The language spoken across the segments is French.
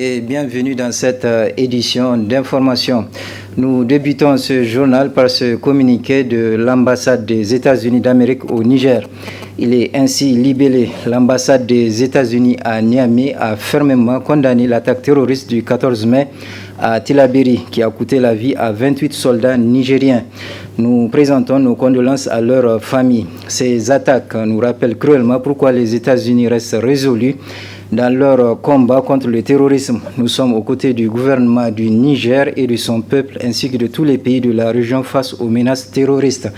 et bienvenue dans cette édition d'information. Nous débutons ce journal par ce communiqué de l'ambassade des États-Unis d'Amérique au Niger. Il est ainsi libellé. L'ambassade des États-Unis à Niamey a fermement condamné l'attaque terroriste du 14 mai à Tillabéri qui a coûté la vie à 28 soldats nigériens. Nous présentons nos condoléances à leurs familles. Ces attaques nous rappellent cruellement pourquoi les États-Unis restent résolus dans leur combat contre le terrorisme. Nous sommes aux côtés du gouvernement du Niger et de son peuple ainsi que de tous les pays de la région face aux menaces terroristes.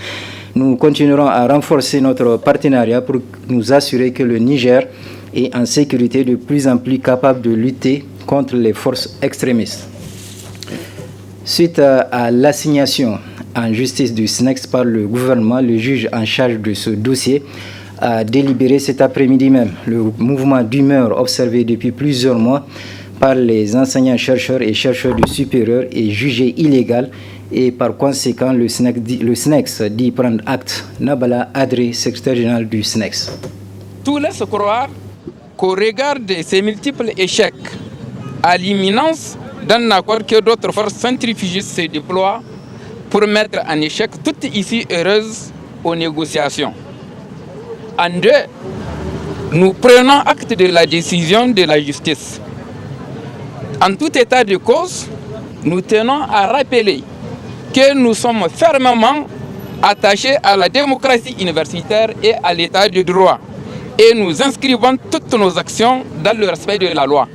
Nous continuerons à renforcer notre partenariat pour nous assurer que le Niger est en sécurité, de plus en plus capable de lutter contre les forces extrémistes. Suite à l'assignation en justice du SNEX par le gouvernement, le juge en charge de ce dossier a délibéré cet après-midi même. Le mouvement d'humeur observé depuis plusieurs mois par les enseignants-chercheurs et chercheurs du supérieur est jugé illégal et par conséquent le SNEX dit prendre acte. Nabala Adré, secrétaire général du SNEX. Tout laisse croire qu'au regard de ces multiples échecs, à l'imminence d'un accord que d'autres forces centrifugistes se déploient pour mettre en échec toute issue heureuse aux négociations. En deux, nous prenons acte de la décision de la justice. En tout état de cause, nous tenons à rappeler que nous sommes fermement attachés à la démocratie universitaire et à l'état de droit, et nous inscrivons toutes nos actions dans le respect de la loi.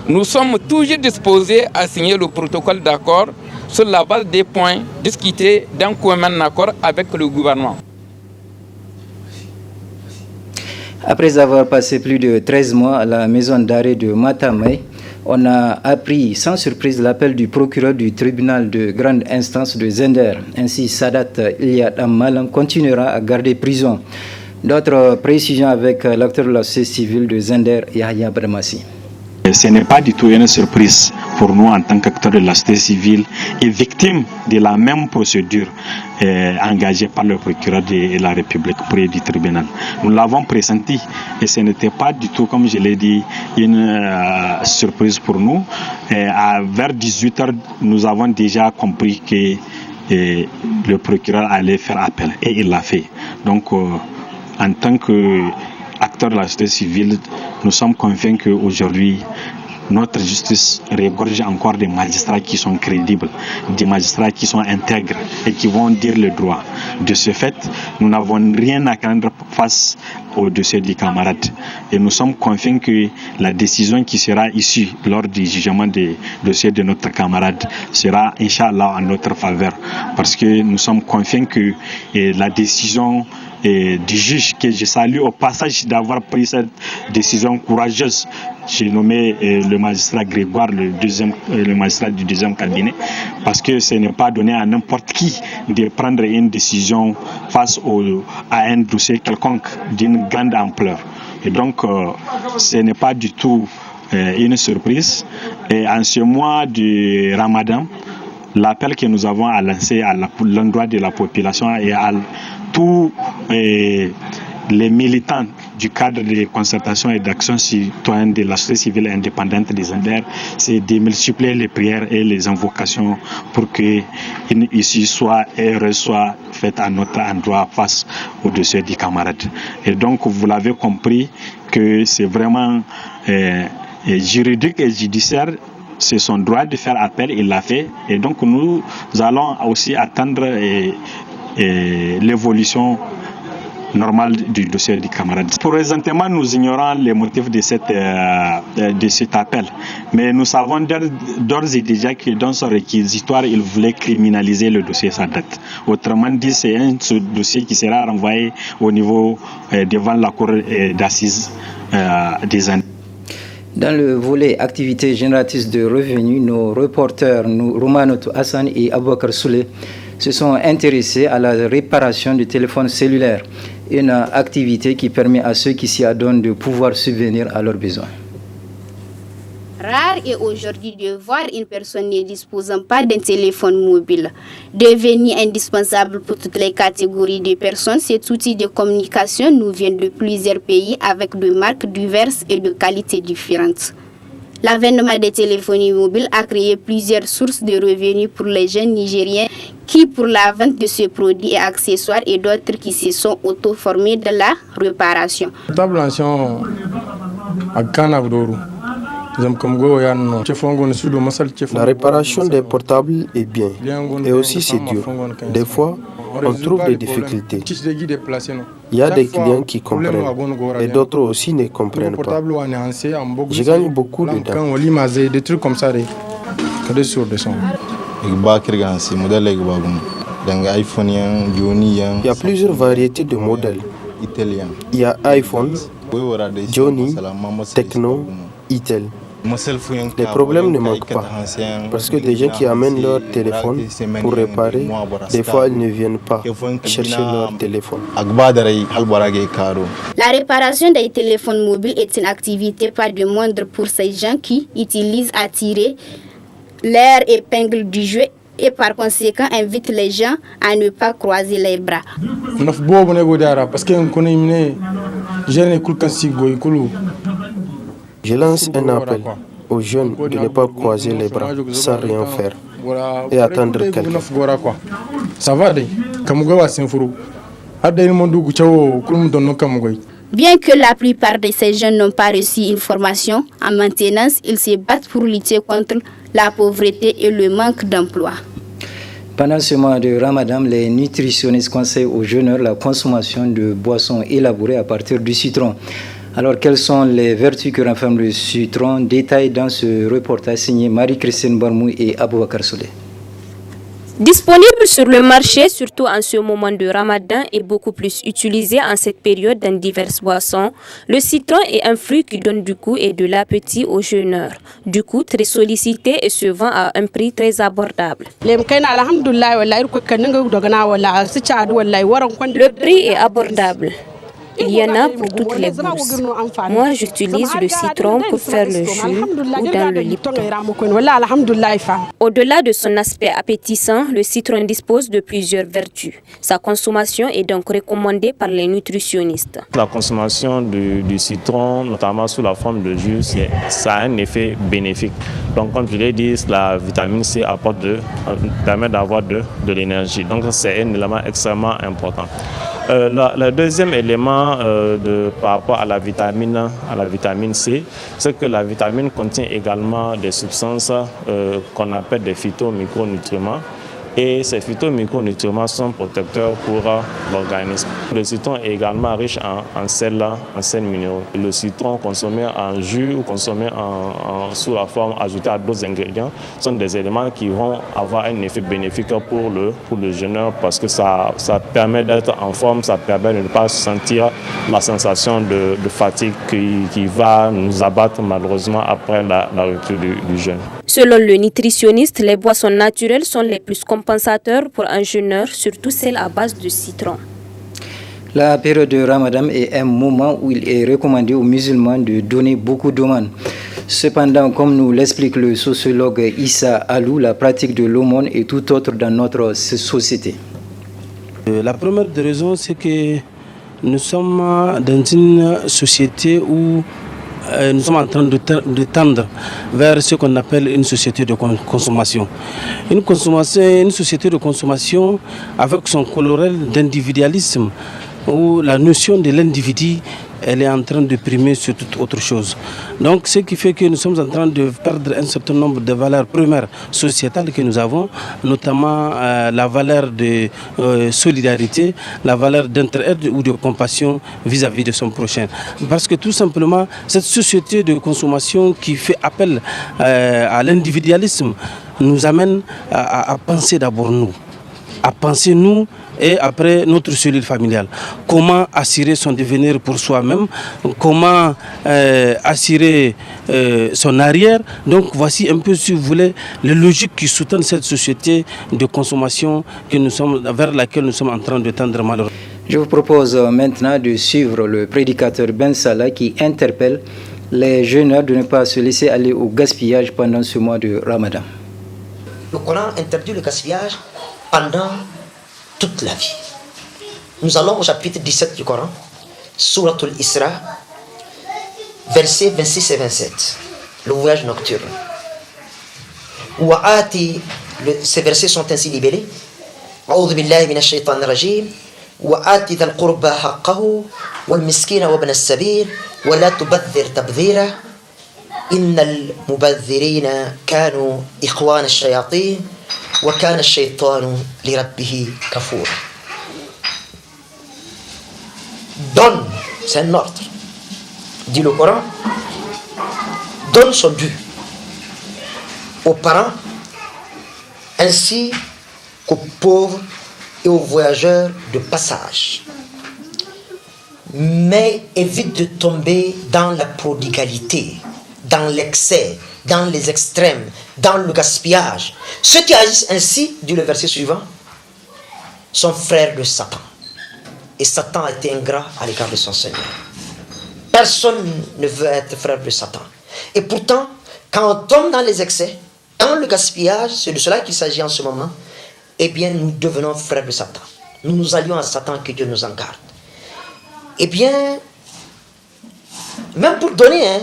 Nous sommes toujours disposés à signer le protocole d'accord sur la base des points discutés d'un commun accord avec le gouvernement. Après avoir passé plus de 13 mois à la maison d'arrêt de Matamei, on a appris sans surprise l'appel du procureur du tribunal de grande instance de Zender. Ainsi, Sadat Iliad Ammalan continuera à garder prison. D'autres précisions avec l'acteur de la société civile de Zender, Yahya Bramassi. Ce n'est pas du tout une surprise pour nous en tant qu'acteurs de la société civile et victimes de la même procédure engagée par le procureur de la République près du tribunal. Nous l'avons pressenti et ce n'était pas du tout, comme je l'ai dit, une surprise pour nous. Vers 18h, nous avons déjà compris que le procureur allait faire appel et il l'a fait. Donc, en tant que acteurs de la société civile, nous sommes convaincus qu'aujourd'hui, notre justice regorge encore des magistrats qui sont crédibles, des magistrats qui sont intègres et qui vont dire le droit. De ce fait, nous n'avons rien à craindre face au dossier des camarades. Et nous sommes convaincus que la décision qui sera issue lors du jugement des dossiers de notre camarade sera, Inch'Allah, en notre faveur. Parce que nous sommes convaincus que la décision du juge, que je salue au passage d'avoir pris cette décision courageuse. J'ai nommé le magistrat Grégoire, le magistrat du deuxième cabinet, parce que ce n'est pas donné à n'importe qui de prendre une décision face à un dossier quelconque d'une grande ampleur. Et donc, ce n'est pas du tout une surprise. Et en ce mois du Ramadan, l'appel que nous avons à lancer à l'endroit de la population et à tous les militants du cadre de concertation et d'action citoyenne de la société civile indépendante des Zender, c'est de multiplier les prières et les invocations pour qu'une issue soit faite à notre endroit face au dossier des camarades. Et donc, vous l'avez compris que c'est vraiment juridique et judiciaire. C'est son droit de faire appel, il l'a fait. Et donc, nous allons aussi attendre l'évolution normale du dossier du camarade. Présentement, nous ignorons les motifs de cet appel. Mais nous savons d'ores et déjà que dans son réquisitoire, il voulait criminaliser le dossier Sadat. Autrement dit, c'est un dossier qui sera renvoyé au niveau devant la cour d'assises des Indes. Dans le volet activités génératrices de revenus, nos reporters Roumanotou Hassan et Aboubakar Souley se sont intéressés à la réparation du téléphone cellulaire, une activité qui permet à ceux qui s'y adonnent de pouvoir subvenir à leurs besoins. Rare est aujourd'hui de voir une personne ne disposant pas d'un téléphone mobile. Devenu indispensable pour toutes les catégories de personnes, cet outil de communication nous vient de plusieurs pays avec des marques diverses et de qualités différentes. L'avènement des téléphones mobiles a créé plusieurs sources de revenus pour les jeunes Nigériens qui, pour la vente de ce produit et accessoires, et d'autres qui se sont auto-formés de la réparation. La réparation des portables est bien et aussi c'est dur. Des fois, on trouve des difficultés. Il y a des clients qui comprennent et d'autres aussi ne comprennent pas. Je gagne beaucoup dedans. Il y a plusieurs variétés de modèles. Il y a iPhone, Johnny, Tecno, Itel. Les problèmes ne manquent pas, parce que des gens qui amènent leur téléphone pour réparer, des fois ils ne viennent pas chercher leur téléphone. La réparation des téléphones mobiles est une activité pas de moindre pour ces gens qui utilisent à tirer leur épingle du jeu et par conséquent invitent les gens à ne pas croiser les bras. Je lance un appel aux jeunes de ne pas croiser les bras sans rien faire et attendre quelqu'un. Bien que la plupart de ces jeunes n'ont pas reçu une formation en maintenance, ils se battent pour lutter contre la pauvreté et le manque d'emploi. Pendant ce mois de Ramadan, les nutritionnistes conseillent aux jeunes la consommation de boissons élaborées à partir du citron. Alors, quelles sont les vertus que renferme le citron? Détail dans ce reportage signé Marie-Christine Barmou et Aboubakar Souley. Disponible sur le marché, surtout en ce moment de Ramadan, et beaucoup plus utilisé en cette période dans diverses boissons, le citron est un fruit qui donne du goût et de l'appétit aux jeûneurs. Du coup, très sollicité et se vend à un prix très abordable. Le prix est abordable. Il y en a pour toutes les bourses. Moi, j'utilise le citron pour faire le jus ou dans le lipton. Au-delà de son aspect appétissant, le citron dispose de plusieurs vertus. Sa consommation est donc recommandée par les nutritionnistes. La consommation du citron, notamment sous la forme de jus, ça a un effet bénéfique. Donc, comme je l'ai dit, la vitamine C permet d'avoir de l'énergie. Donc, c'est un élément extrêmement important. Le deuxième élément par rapport à la vitamine C, c'est que la vitamine contient également des substances qu'on appelle des phytomicronutriments. Et ces phytomicronutriments sont protecteurs pour l'organisme. Le citron est également riche en sels minéraux. Le citron consommé en jus ou consommé sous la forme ajoutée à d'autres ingrédients sont des éléments qui vont avoir un effet bénéfique pour le jeûneur parce que ça permet d'être en forme, ça permet de ne pas sentir la sensation de fatigue qui va nous abattre malheureusement après la rupture du jeûne. Selon le nutritionniste, les boissons naturelles sont les plus compensateurs pour un jeûneur, surtout celles à base de citron. La période de Ramadan est un moment où il est recommandé aux musulmans de donner beaucoup d'aumônes. Cependant, comme nous l'explique le sociologue Issa Alou, la pratique de l'aumône est tout autre dans notre société. La première des raisons, c'est que nous sommes dans une société où nous sommes en train de tendre vers ce qu'on appelle une société de consommation. Une société de consommation avec son coloret d'individualisme, où la notion de l'individu elle est en train de primer sur toute autre chose. Donc ce qui fait que nous sommes en train de perdre un certain nombre de valeurs primaires sociétales que nous avons, notamment la valeur de solidarité, la valeur d'entraide ou de compassion vis-à-vis de son prochain. Parce que tout simplement, cette société de consommation qui fait appel à l'individualisme nous amène à penser d'abord nous. À penser nous et après notre cellule familiale. Comment assurer son devenir pour soi-même, comment assurer son arrière. Donc voici un peu, si vous voulez, les logiques qui sous-tendent cette société de consommation vers laquelle nous sommes en train de tendre malheureusement. Je vous propose maintenant de suivre le prédicateur Ben Salah qui interpelle les jeunes de ne pas se laisser aller au gaspillage pendant ce mois de Ramadan. Le Coran interdit le gaspillage pendant toute la vie. Nous allons au chapitre 17 du Coran, Souratul Isra, versets 26 et 27. le voyage nocturne. Ces versets sont ainsi libellés. أعوذ بالله من الشيطان الرجيم وآت ذا القربى حقه والمسكين وابن السبيل ولا تبذر تبذيرا إن المبذرين كانوا إخوان الشياطين وكان الشيطان لربه كفورا. Donne, c'est un ordre, dit le Coran, donne son dû aux parents ainsi qu'aux pauvres et aux voyageurs de passage. Mais évite de tomber dans la prodigalité, dans l'excès, dans les extrêmes, dans le gaspillage. Ceux qui agissent ainsi, dit le verset suivant, sont frères de Satan. Et Satan a été ingrat à l'égard de son Seigneur. Personne ne veut être frère de Satan. Et pourtant, quand on tombe dans les excès, dans le gaspillage, c'est de cela qu'il s'agit en ce moment, eh bien, nous devenons frères de Satan. Nous nous allions à Satan, que Dieu nous en garde. Eh bien, même pour donner,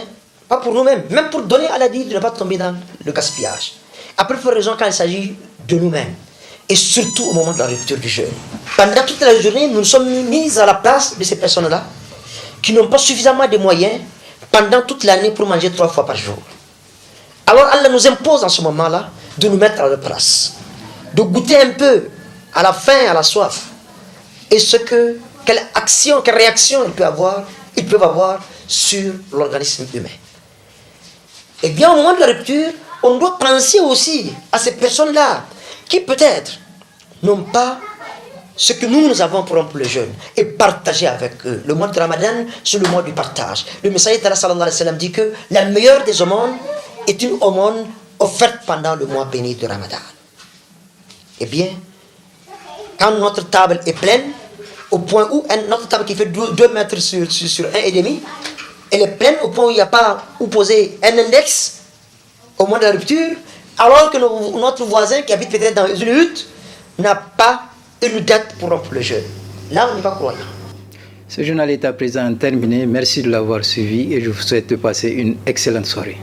pas pour nous-mêmes, même pour donner, Allah dit de ne pas tomber dans le gaspillage. Après, pour raison quand il s'agit de nous-mêmes. Et surtout au moment de la rupture du jeûne. Pendant toute la journée, nous nous sommes mis à la place de ces personnes-là qui n'ont pas suffisamment de moyens pendant toute l'année pour manger 3 fois par jour. Alors Allah nous impose en ce moment-là de nous mettre à leur place, de goûter un peu à la faim, à la soif, et quelle action, quelle réaction ils peuvent avoir sur l'organisme humain. Et bien au moment de la rupture, on doit penser aussi à ces personnes-là qui peut-être n'ont pas ce que nous avons pour rompre le jeûne et partager avec eux. Le mois de Ramadan, c'est le mois du partage. Le messager d'Allah sallallahu alayhi wa sallam dit que la meilleure des aumônes est une aumône offerte pendant le mois béni de Ramadan. Eh bien, quand notre table est pleine, au point où notre table qui fait 2 mètres sur 1,5, elle est pleine au point où il n'y a pas où poser un index au moment de la rupture, alors que notre voisin qui habite peut-être dans une hutte n'a pas une date pour rompre le jeûne. Là, on n'est pas croyant. Ce journal est à présent terminé. Merci de l'avoir suivi et je vous souhaite de passer une excellente soirée.